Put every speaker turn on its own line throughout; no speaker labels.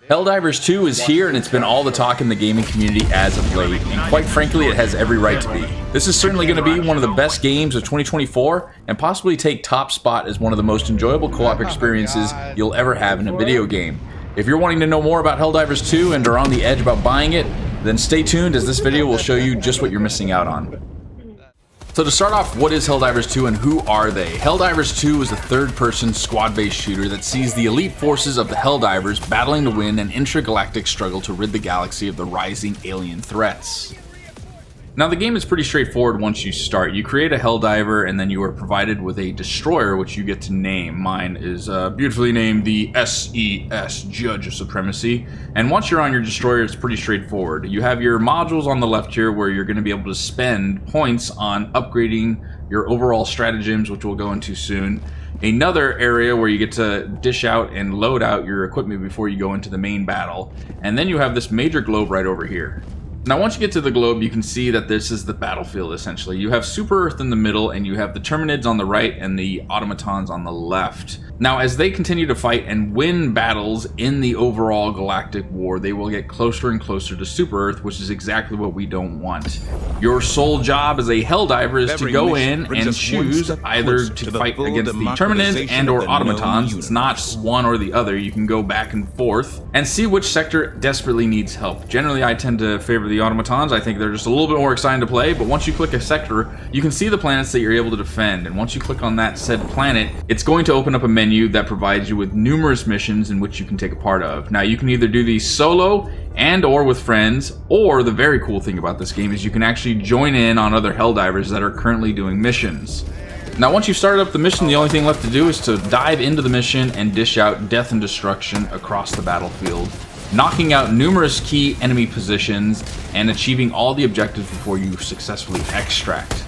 Helldivers 2 is here, and it's been all the talk in the gaming community as of late, and quite frankly it has every right to be. This is certainly going to be one of the best games of 2024 and possibly take top spot as one of the most enjoyable co-op experiences you'll ever have in a video game. If you're wanting to know more about Helldivers 2 and are on the edge about buying it, then stay tuned as this video will show you just what you're missing out on. So to start off, what is Helldivers 2 and who are they? Helldivers 2 is a third-person squad-based shooter that sees the elite forces of the Helldivers battling to win an intergalactic struggle to rid the galaxy of the rising alien threats. Now the game is pretty straightforward once you start. You create a Helldiver and then you are provided with a destroyer which you get to name. Mine is beautifully named the SES, Judge of Supremacy. And once you're on your destroyer, it's pretty straightforward. You have your modules on the left here where you're going to be able to spend points on upgrading your overall stratagems, which we'll go into soon. Another area where you get to dish out and load out your equipment before you go into the main battle. And then you have this major globe right over here. Now once you get to the globe, you can see that this is the battlefield essentially. You have Super Earth in the middle, and you have the Terminids on the right and the Automatons on the left. Now as they continue to fight and win battles in the overall galactic war, they will get closer and closer to Super Earth, which is exactly what we don't want. Your sole job as a Helldiver is to go in and choose either to fight against the Terminids and or Automatons. It's not one or the other. You can go back and forth and see which sector desperately needs help. Generally I tend to favor the Automatons. I think they're just a little bit more exciting to play, but once you click a sector, you can see the planets that you're able to defend, and once you click on that said planet, it's going to open up a menu that provides you with numerous missions in which you can take a part of. Now you can either do these solo and or with friends, or the very cool thing about this game is you can actually join in on other Helldivers that are currently doing missions. Now once you've started up the mission, the only thing left to do is to dive into the mission and dish out death and destruction across the battlefield, knocking out numerous key enemy positions and achieving all the objectives before you successfully extract.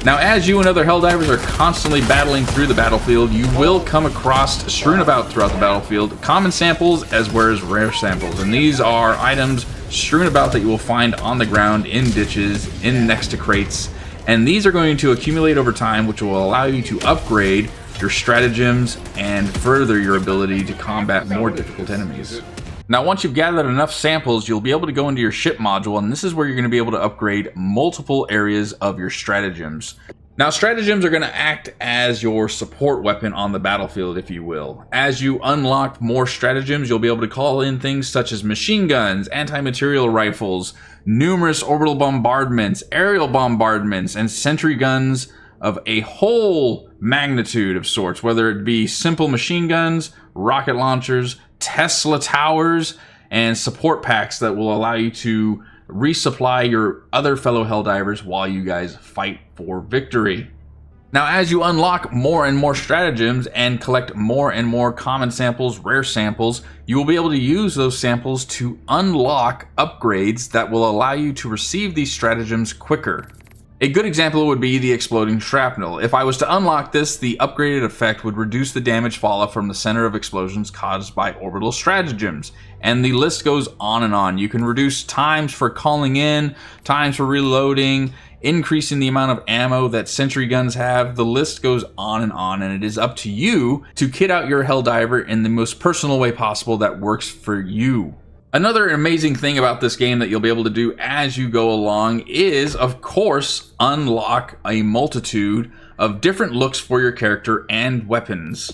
Now as you and other Helldivers are constantly battling through the battlefield, you will come across, strewn about throughout the battlefield, common samples as well as rare samples, and these are items strewn about that you will find on the ground, in ditches, in next to crates, and these are going to accumulate over time, which will allow you to upgrade your stratagems and further your ability to combat more difficult enemies. Now once you've gathered enough samples, you'll be able to go into your ship module, and this is where you're going to be able to upgrade multiple areas of your stratagems. Now stratagems are going to act as your support weapon on the battlefield, if you will. As you unlock more stratagems, you'll be able to call in things such as machine guns, anti-material rifles, numerous orbital bombardments, aerial bombardments, and sentry guns of a whole magnitude of sorts, whether it be simple machine guns, rocket launchers, Tesla towers, and support packs that will allow you to resupply your other fellow Helldivers while you guys fight for victory. Now as you unlock more and more stratagems and collect more and more common samples, rare samples, you will be able to use those samples to unlock upgrades that will allow you to receive these stratagems quicker. A good example would be the exploding shrapnel. If I was to unlock this, the upgraded effect would reduce the damage fallout from the center of explosions caused by orbital stratagems. And the list goes on and on. You can reduce times for calling in, times for reloading, increasing the amount of ammo that sentry guns have. The list goes on, and it is up to you to kit out your Helldiver in the most personal way possible that works for you. Another amazing thing about this game that you'll be able to do as you go along is, of course, unlock a multitude of different looks for your character and weapons.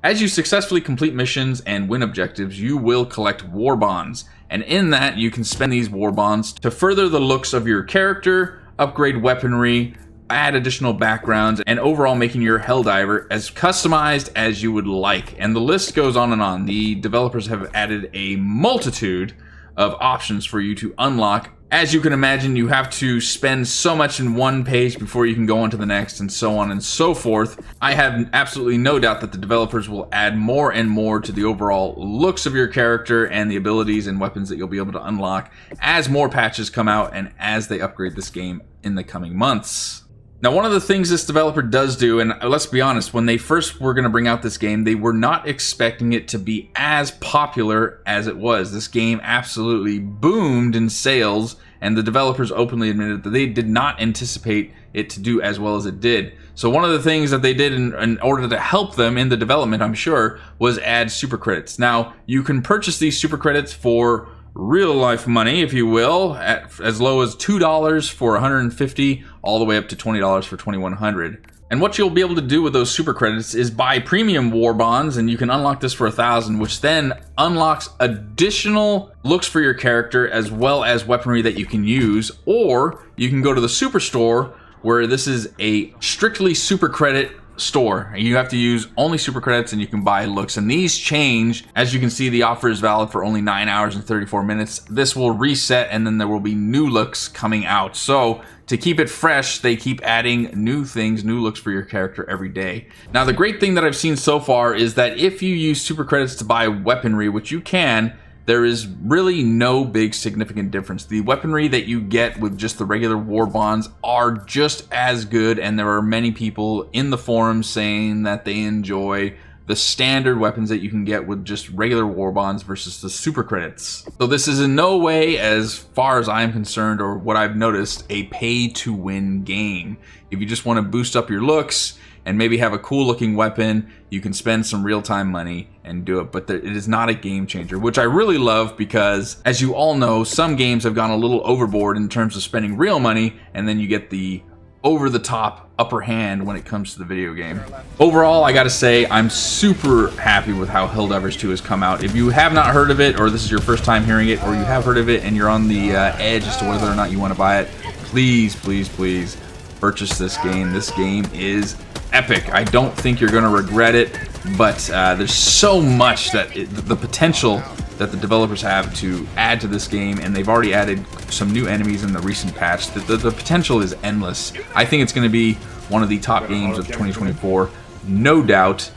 As you successfully complete missions and win objectives, you will collect war bonds, and in that you can spend these war bonds to further the looks of your character, upgrade weaponry, add additional backgrounds, and overall making your Helldiver as customized as you would like. And the list goes on and on. The developers have added a multitude of options for you to unlock. As you can imagine, you have to spend so much in one page before you can go on to the next, and so on and so forth. I have absolutely no doubt that the developers will add more and more to the overall looks of your character and the abilities and weapons that you'll be able to unlock as more patches come out and as they upgrade this game in the coming months. Now one of the things this developer does do, and let's be honest, when they first were going to bring out this game, they were not expecting it to be as popular as it was. This game absolutely boomed in sales, and the developers openly admitted that they did not anticipate it to do as well as it did. So one of the things that they did in order to help them in the development, I'm sure, was add super credits. Now, you can purchase these super credits for real life money, if you will, at as low as $2 for 150, all the way up to $20 for 2100. And what you'll be able to do with those super credits is buy premium war bonds, and you can unlock this for 1,000, which then unlocks additional looks for your character as well as weaponry that you can use. Or you can go to the superstore, where this is a strictly super credit store. You have to use only super credits and you can buy looks, and these change. As you can see, the offer is valid for only 9 hours and 34 minutes. This will reset and then there will be new looks coming out. So to keep it fresh, they keep adding new things, new looks for your character every day. Now, the great thing that I've seen so far is that if you use super credits to buy weaponry, which you can, there is really no big significant difference. The weaponry that you get with just the regular war bonds are just as good, and there are many people in the forums saying that they enjoy the standard weapons that you can get with just regular war bonds versus the super credits. So this is in no way, as far as I'm concerned, or what I've noticed, a pay to win game. If you just want to boost up your looks and maybe have a cool looking weapon, you can spend some real-time money and do it, but it is not a game changer, which I really love, because as you all know, some games have gone a little overboard in terms of spending real money, and then you get the over-the-top upper hand when it comes to the video game. Overall, I gotta say, I'm super happy with how Helldivers 2 has come out. If you have not heard of it, or this is your first time hearing it, or you have heard of it and you're on the edge as to whether or not you want to buy it, please, please, please purchase this game. This game is epic. I don't think you're gonna regret it, but there's so much that the potential that the developers have to add to this game, and they've already added some new enemies in the recent patch. The potential is endless. I think it's going to be one of the top games of 2024, no doubt.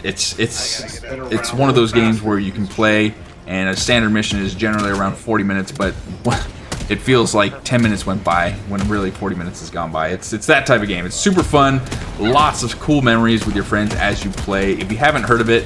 It's one of those games where you can play, and a standard mission is generally around 40 minutes, but it feels like 10 minutes went by when really 40 minutes has gone by. It's that type of game. It's super fun, lots of cool memories with your friends as you play. If you haven't heard of it,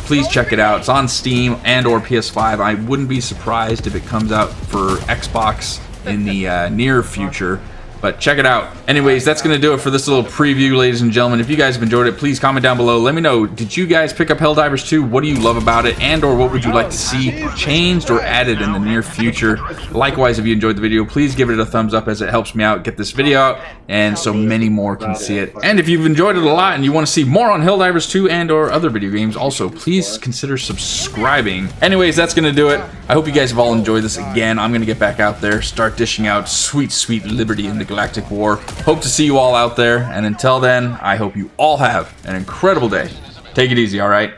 please check it out. It's on Steam and or PS5. I wouldn't be surprised if it comes out for Xbox in the near future. But check it out. Anyways, that's going to do it for this little preview, ladies and gentlemen. If you guys have enjoyed it, please comment down below. Let me know, did you guys pick up Helldivers 2? What do you love about it? And or what would you like to see changed or added in the near future? Likewise, if you enjoyed the video, please give it a thumbs up, as it helps me out get this video out, and so many more can see it. And if you've enjoyed it a lot and you want to see more on Helldivers 2 and or other video games, also please consider subscribing. Anyways, that's going to do it. I hope you guys have all enjoyed this. Again, I'm going to get back out there, start dishing out sweet, sweet liberty in the Galactic War. Hope to see you all out there, and until then, I hope you all have an incredible day. Take it easy, all right?